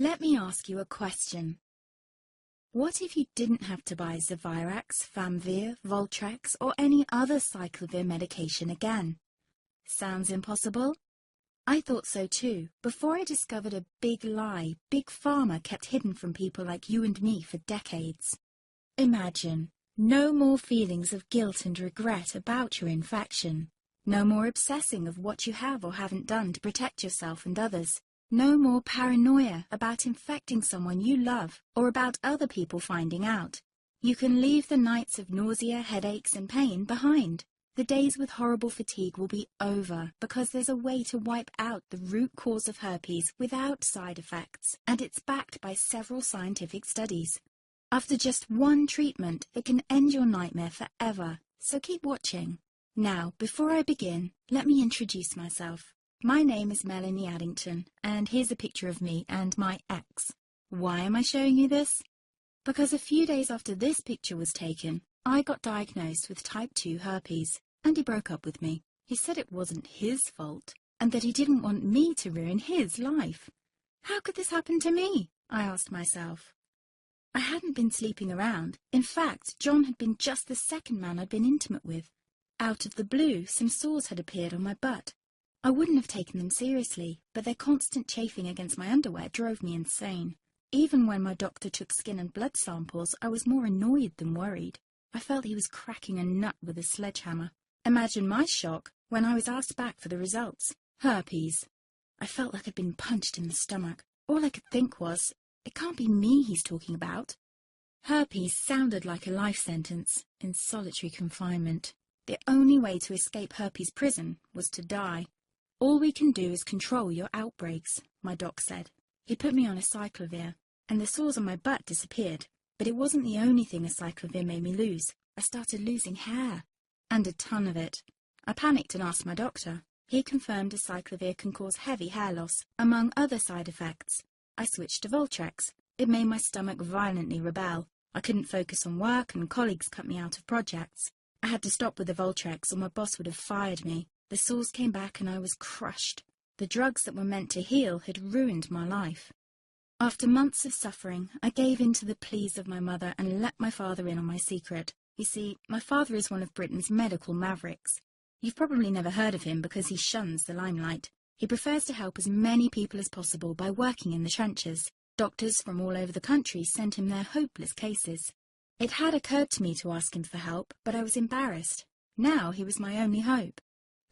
Let me ask you a question. What if you didn't have to buy Zevirax, Famvir, Voltrex, or any other cyclovir medication again? Sounds impossible? I thought so too, before I discovered a big lie Big Pharma kept hidden from people like you and me for decades. Imagine, no more feelings of guilt and regret about your infection. No more obsessing of what you have or haven't done to protect yourself and others. No more paranoia about infecting someone you love or about other people finding out. You can leave the nights of nausea, headaches and pain behind. The days with horrible fatigue will be over because there's a way to wipe out the root cause of herpes without side effects, and it's backed by several scientific studies. After just one treatment, it can end your nightmare forever, so keep watching. Now, before I begin, let me introduce myself. My name is Melanie Addington, and here's a picture of me and my ex. Why am I showing you this? Because a few days after this picture was taken, I got diagnosed with type 2 herpes, and he broke up with me. He said it wasn't his fault, and that he didn't want me to ruin his life. How could this happen to me? I asked myself. I hadn't been sleeping around. In fact, John had been just the second man I'd been intimate with. Out of the blue, some sores had appeared on my butt. I wouldn't have taken them seriously, but their constant chafing against my underwear drove me insane. Even when my doctor took skin and blood samples, I was more annoyed than worried. I felt he was cracking a nut with a sledgehammer. Imagine my shock when I was asked back for the results. Herpes. I felt like I'd been punched in the stomach. All I could think was, it can't be me he's talking about. Herpes sounded like a life sentence in solitary confinement. The only way to escape herpes prison was to die. All we can do is control your outbreaks, my doc said. He put me on a cyclovir, and the sores on my butt disappeared. But it wasn't the only thing a cyclovir made me lose. I started losing hair, and a ton of it. I panicked and asked my doctor. He confirmed a cyclovir can cause heavy hair loss, among other side effects. I switched to Voltrex. It made my stomach violently rebel. I couldn't focus on work, and colleagues cut me out of projects. I had to stop with the Voltrex, or my boss would have fired me. The sores came back and I was crushed. The drugs that were meant to heal had ruined my life. After months of suffering, I gave in to the pleas of my mother and let my father in on my secret. You see, my father is one of Britain's medical mavericks. You've probably never heard of him because he shuns the limelight. He prefers to help as many people as possible by working in the trenches. Doctors from all over the country sent him their hopeless cases. It had occurred to me to ask him for help, but I was embarrassed. Now he was my only hope.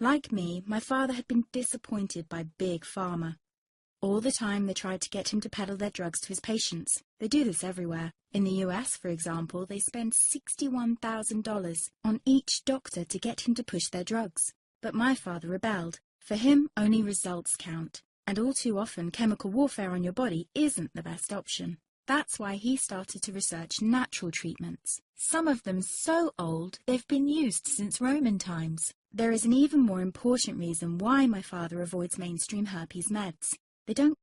Like me, my father had been disappointed by Big Pharma. All the time they tried to get him to peddle their drugs to his patients. They do this everywhere. In the US, for example, they spend $61,000 on each doctor to get him to push their drugs. But my father rebelled. For him, only results count. And all too often, chemical warfare on your body isn't the best option. That's why he started to research natural treatments. Some of them so old, they've been used since Roman times. There is an even more important reason why my father avoids mainstream herpes meds. They don't